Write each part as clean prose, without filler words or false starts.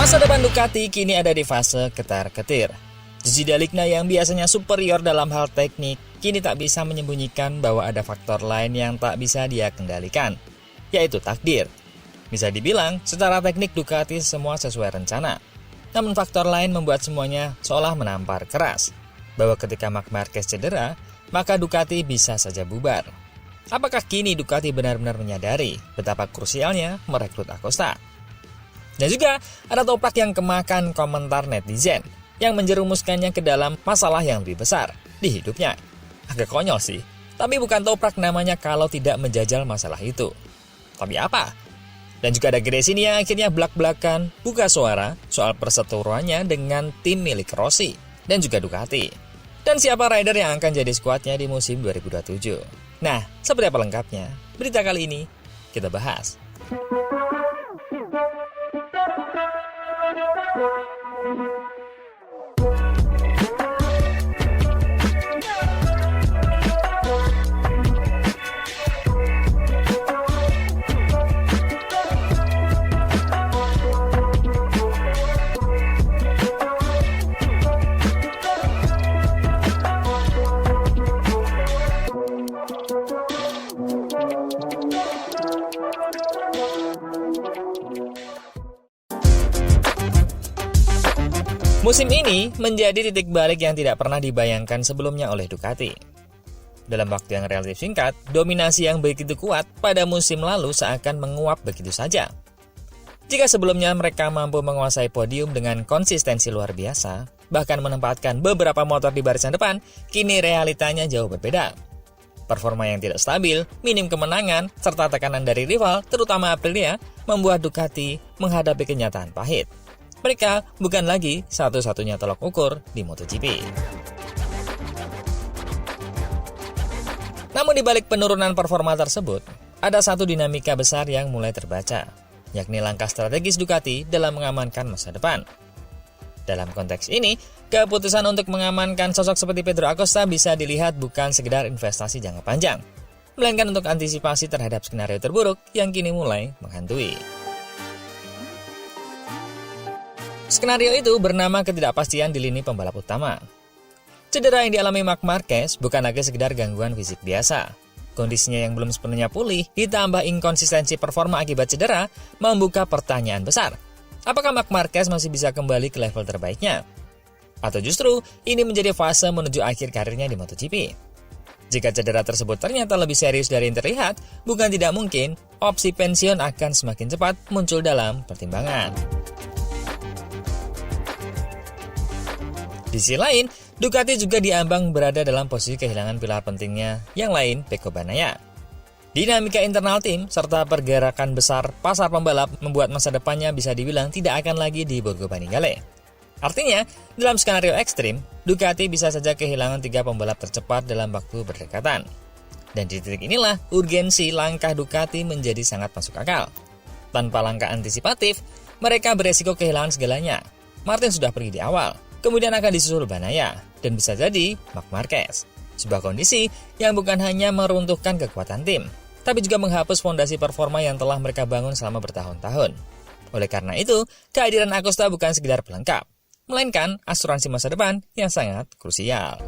Masa depan Ducati kini ada di fase ketar-ketir. Gigi D'Aligna yang biasanya superior dalam hal teknik, kini tak bisa menyembunyikan bahwa ada faktor lain yang tak bisa dia kendalikan, yaitu takdir. Bisa dibilang, secara teknik Ducati semua sesuai rencana. Namun faktor lain membuat semuanya seolah menampar keras, bahwa ketika Marc Marquez cedera, maka Ducati bisa saja bubar. Apakah kini Ducati benar-benar menyadari betapa krusialnya merekrut Acosta? Dan juga ada toprak yang kemakan komentar netizen yang menjerumuskannya ke dalam masalah yang lebih besar di hidupnya. Agak konyol sih, tapi bukan toprak namanya kalau tidak menjajal masalah itu. Tapi apa? Dan juga ada Gresini yang akhirnya belak-belakan buka suara soal perseteruannya dengan tim milik Rossi dan juga Ducati. Dan siapa rider yang akan jadi skuadnya di musim 2027. Nah, seperti apa lengkapnya? Berita kali ini kita bahas. Musim ini menjadi titik balik yang tidak pernah dibayangkan sebelumnya oleh Ducati. Dalam waktu yang relatif singkat, dominasi yang begitu kuat pada musim lalu seakan menguap begitu saja. Jika sebelumnya mereka mampu menguasai podium dengan konsistensi luar biasa, bahkan menempatkan beberapa motor di barisan depan, kini realitanya jauh berbeda. Performa yang tidak stabil, minim kemenangan, serta tekanan dari rival, terutama Aprilia, membuat Ducati menghadapi kenyataan pahit. Mereka bukan lagi satu-satunya tolak ukur di MotoGP. Namun di balik penurunan performa tersebut, ada satu dinamika besar yang mulai terbaca, yakni langkah strategis Ducati dalam mengamankan masa depan. Dalam konteks ini, keputusan untuk mengamankan sosok seperti Pedro Acosta bisa dilihat bukan sekedar investasi jangka panjang, melainkan untuk antisipasi terhadap skenario terburuk yang kini mulai menghantui. Skenario itu bernama ketidakpastian di lini pembalap utama. Cedera yang dialami Marc Marquez bukan lagi sekedar gangguan fisik biasa. Kondisinya yang belum sepenuhnya pulih, ditambah inkonsistensi performa akibat cedera, membuka pertanyaan besar. Apakah Marc Marquez masih bisa kembali ke level terbaiknya? Atau justru ini menjadi fase menuju akhir karirnya di MotoGP? Jika cedera tersebut ternyata lebih serius dari yang terlihat, bukan tidak mungkin opsi pensiun akan semakin cepat muncul dalam pertimbangan. Di sisi lain, Ducati juga diambang berada dalam posisi kehilangan pilar pentingnya yang lain, Pecco Bagnaia. Dinamika internal tim serta pergerakan besar pasar pembalap membuat masa depannya bisa dibilang tidak akan lagi di Borgo Panigale. Artinya, dalam skenario ekstrim, Ducati bisa saja kehilangan 3 pembalap tercepat dalam waktu berdekatan. Dan di titik inilah urgensi langkah Ducati menjadi sangat masuk akal. Tanpa langkah antisipatif, mereka beresiko kehilangan segalanya. Martin sudah pergi di awal. Kemudian akan disusul Bagnaia, dan bisa jadi Marc Marquez. Sebuah kondisi yang bukan hanya meruntuhkan kekuatan tim, tapi juga menghapus fondasi performa yang telah mereka bangun selama bertahun-tahun. Oleh karena itu, kehadiran Acosta bukan sekedar pelengkap, melainkan asuransi masa depan yang sangat krusial.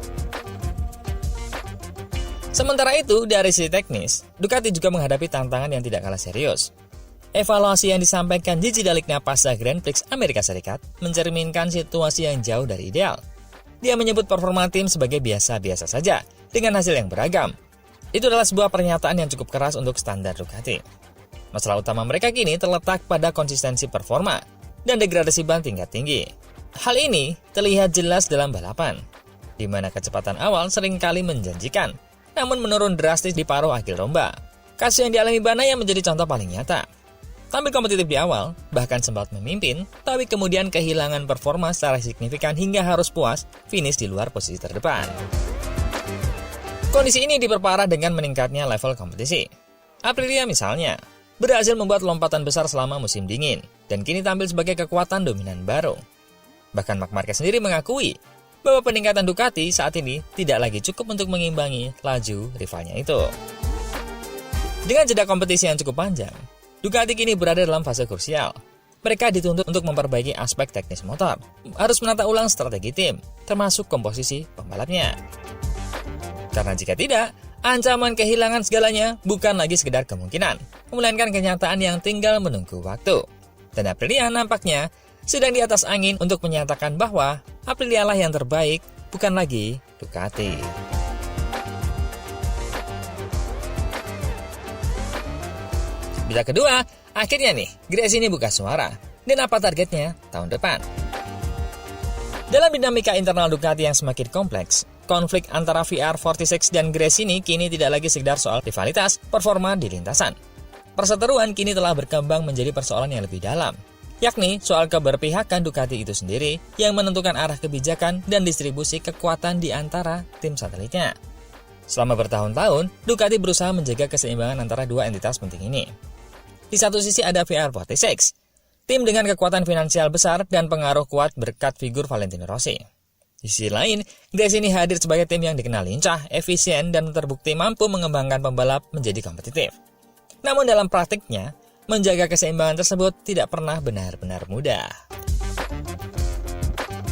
Sementara itu, dari sisi teknis, Ducati juga menghadapi tantangan yang tidak kalah serius. Evaluasi yang disampaikan Gigi D'Aligna pasca Grand Prix Amerika Serikat mencerminkan situasi yang jauh dari ideal. Dia menyebut performa tim sebagai biasa-biasa saja, dengan hasil yang beragam. Itu adalah sebuah pernyataan yang cukup keras untuk standar Ducati. Masalah utama mereka kini terletak pada konsistensi performa dan degradasi ban tingkat tinggi. Hal ini terlihat jelas dalam balapan, di mana kecepatan awal seringkali menjanjikan, namun menurun drastis di paruh akhir lomba. Kasus yang dialami Bagnaia menjadi contoh paling nyata. Tampil kompetitif di awal, bahkan sempat memimpin, tapi kemudian kehilangan performa secara signifikan hingga harus puas finish di luar posisi terdepan. Kondisi ini diperparah dengan meningkatnya level kompetisi. Aprilia misalnya, berhasil membuat lompatan besar selama musim dingin, dan kini tampil sebagai kekuatan dominan baru. Bahkan Marc Marquez sendiri mengakui bahwa peningkatan Ducati saat ini tidak lagi cukup untuk mengimbangi laju rivalnya itu. Dengan jeda kompetisi yang cukup panjang, Ducati kini berada dalam fase krusial. mereka dituntut untuk memperbaiki aspek teknis motor, harus menata ulang strategi tim, termasuk komposisi pembalapnya. Karena jika tidak, ancaman kehilangan segalanya bukan lagi sekedar kemungkinan, melainkan kenyataan yang tinggal menunggu waktu. Dan Aprilia nampaknya sedang di atas angin untuk menyatakan bahwa Aprilia lah yang terbaik, bukan lagi Ducati. Bila kedua, akhirnya nih, Gresini buka suara. Dan apa targetnya tahun depan? Dalam dinamika internal Ducati yang semakin kompleks, konflik antara VR46 dan Gresini kini tidak lagi sekedar soal rivalitas performa di lintasan. Perseteruan kini telah berkembang menjadi persoalan yang lebih dalam, yakni soal keberpihakan Ducati itu sendiri yang menentukan arah kebijakan dan distribusi kekuatan di antara tim satelitnya. Selama bertahun-tahun, Ducati berusaha menjaga keseimbangan antara dua entitas penting ini. Di satu sisi ada VR46, tim dengan kekuatan finansial besar dan pengaruh kuat berkat figur Valentino Rossi. Di sisi lain, Gresini hadir sebagai tim yang dikenal lincah, efisien, dan terbukti mampu mengembangkan pembalap menjadi kompetitif. Namun dalam praktiknya, menjaga keseimbangan tersebut tidak pernah benar-benar mudah.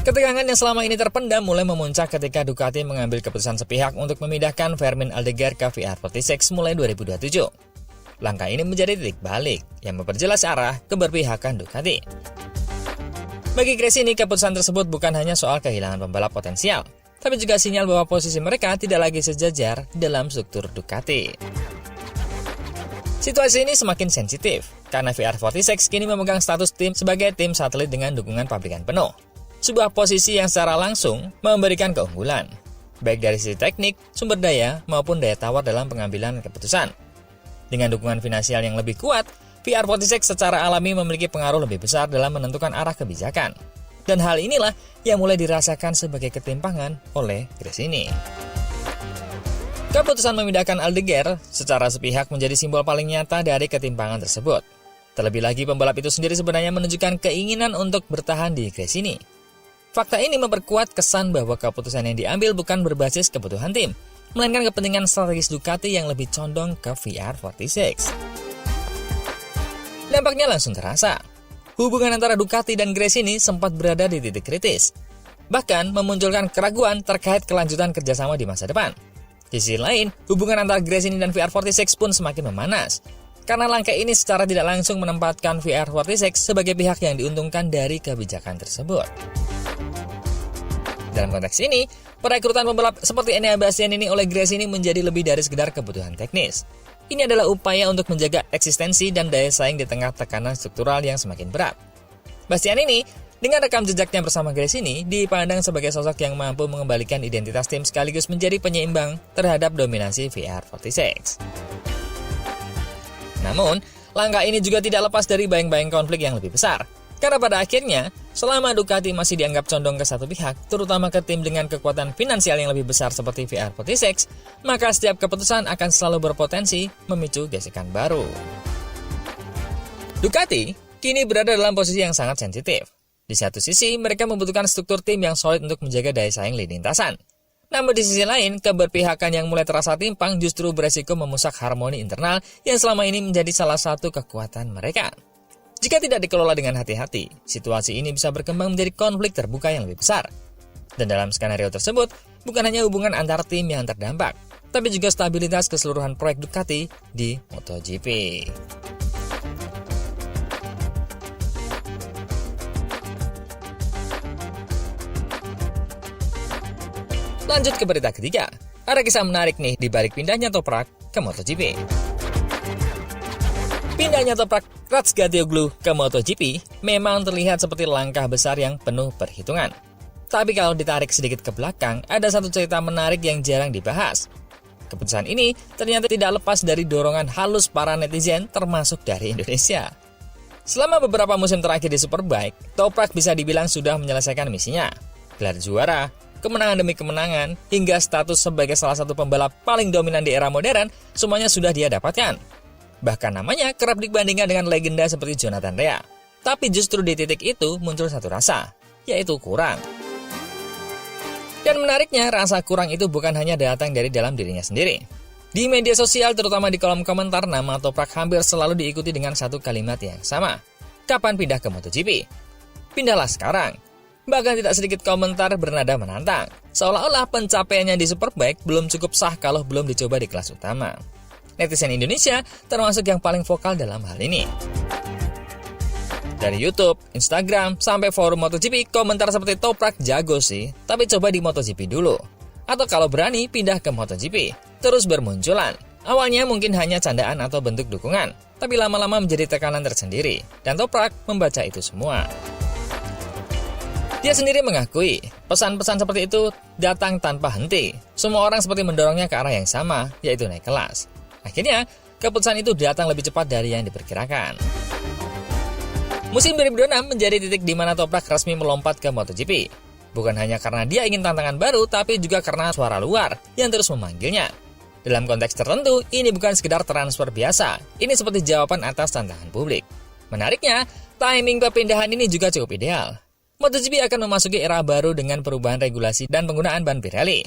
Ketegangan yang selama ini terpendam mulai memuncak ketika Ducati mengambil keputusan sepihak untuk memindahkan Fermin Aldeguer ke VR46 mulai 2027. Langkah ini menjadi titik balik yang memperjelas arah keberpihakan Ducati. Bagi Gresini, keputusan tersebut bukan hanya soal kehilangan pembalap potensial, tapi juga sinyal bahwa posisi mereka tidak lagi sejajar dalam struktur Ducati. Situasi ini semakin sensitif, karena VR46 kini memegang status tim sebagai tim satelit dengan dukungan pabrikan penuh. Sebuah posisi yang secara langsung memberikan keunggulan, baik dari sisi teknik, sumber daya, maupun daya tawar dalam pengambilan keputusan. Dengan dukungan finansial yang lebih kuat, VR46 secara alami memiliki pengaruh lebih besar dalam menentukan arah kebijakan. Dan hal inilah yang mulai dirasakan sebagai ketimpangan oleh Gresini. Keputusan memindahkan Aldeguer secara sepihak menjadi simbol paling nyata dari ketimpangan tersebut. Terlebih lagi, pembalap itu sendiri sebenarnya menunjukkan keinginan untuk bertahan di Gresini. Fakta ini memperkuat kesan bahwa keputusan yang diambil bukan berbasis kebutuhan tim, melainkan kepentingan strategis Ducati yang lebih condong ke VR46. Dampaknya langsung terasa. Hubungan antara Ducati dan Gresini sempat berada di titik kritis, bahkan memunculkan keraguan terkait kelanjutan kerjasama di masa depan. Di sisi lain, hubungan antara Gresini dan VR46 pun semakin memanas, karena langkah ini secara tidak langsung menempatkan VR46 sebagai pihak yang diuntungkan dari kebijakan tersebut. Dalam konteks ini, perekrutan pembalap seperti Enea Bastian ini oleh Gresini menjadi lebih dari sekedar kebutuhan teknis. Ini adalah upaya untuk menjaga eksistensi dan daya saing di tengah tekanan struktural yang semakin berat. Bastian ini, dengan rekam jejaknya bersama Gresini, dipandang sebagai sosok yang mampu mengembalikan identitas tim sekaligus menjadi penyeimbang terhadap dominasi VR46. Namun, langkah ini juga tidak lepas dari bayang-bayang konflik yang lebih besar. Karena pada akhirnya, selama Ducati masih dianggap condong ke satu pihak, terutama ke tim dengan kekuatan finansial yang lebih besar seperti VR46, maka setiap keputusan akan selalu berpotensi memicu gesekan baru. Ducati kini berada dalam posisi yang sangat sensitif. Di satu sisi, mereka membutuhkan struktur tim yang solid untuk menjaga daya saing di lintasan. Namun di sisi lain, keberpihakan yang mulai terasa timpang justru beresiko memusak harmoni internal yang selama ini menjadi salah satu kekuatan mereka. Jika tidak dikelola dengan hati-hati, situasi ini bisa berkembang menjadi konflik terbuka yang lebih besar. Dan dalam skenario tersebut, bukan hanya hubungan antar tim yang terdampak, tapi juga stabilitas keseluruhan proyek Ducati di MotoGP. Lanjut ke berita ketiga. Ada kisah menarik nih di balik pindahnya Toprak ke MotoGP. Pindahnya Toprak Razgatlioglu ke MotoGP memang terlihat seperti langkah besar yang penuh perhitungan. Tapi kalau ditarik sedikit ke belakang, ada satu cerita menarik yang jarang dibahas. Keputusan ini ternyata tidak lepas dari dorongan halus para netizen termasuk dari Indonesia. Selama beberapa musim terakhir di Superbike, Toprak bisa dibilang sudah menyelesaikan misinya. Gelar juara, kemenangan demi kemenangan, hingga status sebagai salah satu pembalap paling dominan di era modern, semuanya sudah dia dapatkan. Bahkan namanya kerap dibandingkan dengan legenda seperti Jonathan Rea. Tapi justru di titik itu muncul satu rasa, yaitu kurang. Dan menariknya, rasa kurang itu bukan hanya datang dari dalam dirinya sendiri. Di media sosial, terutama di kolom komentar, nama Toprak hampir selalu diikuti dengan satu kalimat yang sama. Kapan pindah ke MotoGP? Pindahlah sekarang. Bahkan tidak sedikit komentar bernada menantang, seolah-olah pencapaiannya di Superbike belum cukup sah kalau belum dicoba di kelas utama. Netizen Indonesia termasuk yang paling vokal dalam hal ini. Dari YouTube, Instagram, sampai forum MotoGP, komentar seperti Toprak jago sih, tapi coba di MotoGP dulu. Atau kalau berani, pindah ke MotoGP. Terus bermunculan. Awalnya mungkin hanya candaan atau bentuk dukungan, tapi lama-lama menjadi tekanan tersendiri, dan Toprak membaca itu semua. Dia sendiri mengakui, pesan-pesan seperti itu datang tanpa henti. Semua orang seperti mendorongnya ke arah yang sama, yaitu naik kelas. Akhirnya, keputusan itu datang lebih cepat dari yang diperkirakan. Musim 2026 menjadi titik di mana Toprak resmi melompat ke MotoGP. Bukan hanya karena dia ingin tantangan baru, tapi juga karena suara luar yang terus memanggilnya. Dalam konteks tertentu, ini bukan sekedar transfer biasa. Ini seperti jawaban atas tantangan publik. Menariknya, timing perpindahan ini juga cukup ideal. MotoGP akan memasuki era baru dengan perubahan regulasi dan penggunaan ban Pirelli,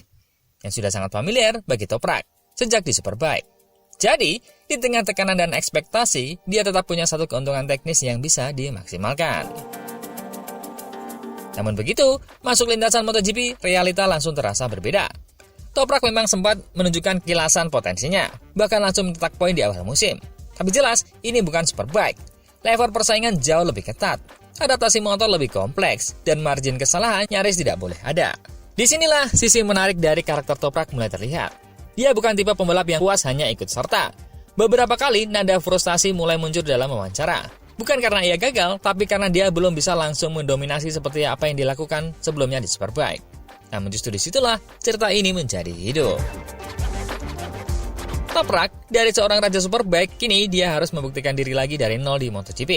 yang sudah sangat familiar bagi Toprak sejak di Superbike. Jadi, di tengah tekanan dan ekspektasi, dia tetap punya satu keuntungan teknis yang bisa dimaksimalkan. Namun begitu, masuk lintasan MotoGP, realita langsung terasa berbeda. Toprak memang sempat menunjukkan kilasan potensinya, bahkan langsung mencetak poin di awal musim. Tapi jelas, ini bukan Superbike. Level persaingan jauh lebih ketat, adaptasi motor lebih kompleks, dan margin kesalahan nyaris tidak boleh ada. Disinilah sisi menarik dari karakter Toprak mulai terlihat. Dia bukan tipe pembalap yang puas hanya ikut serta. Beberapa kali nada frustasi mulai muncul dalam wawancara. Bukan karena ia gagal, tapi karena dia belum bisa langsung mendominasi seperti apa yang dilakukan sebelumnya di Superbike. Namun justru disitulah cerita ini menjadi hidup. Toprak, dari seorang raja Superbike, kini dia harus membuktikan diri lagi dari nol di MotoGP.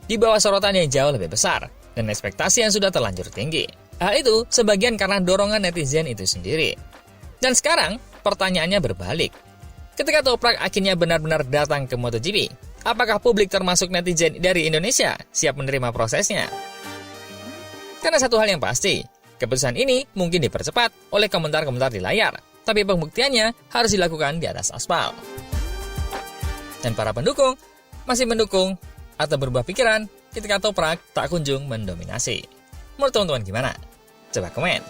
Di bawah sorotan yang jauh lebih besar, dan ekspektasi yang sudah terlanjur tinggi. Hal itu sebagian karena dorongan netizen itu sendiri. Dan sekarang, pertanyaannya berbalik. Ketika Toprak akhirnya benar-benar datang ke MotoGP, apakah publik termasuk netizen dari Indonesia siap menerima prosesnya? Karena satu hal yang pasti, keputusan ini mungkin dipercepat oleh komentar-komentar di layar, tapi pembuktiannya harus dilakukan di atas aspal. Dan para pendukung masih mendukung atau berubah pikiran ketika Toprak tak kunjung mendominasi. Menurut teman-teman gimana? Coba komen.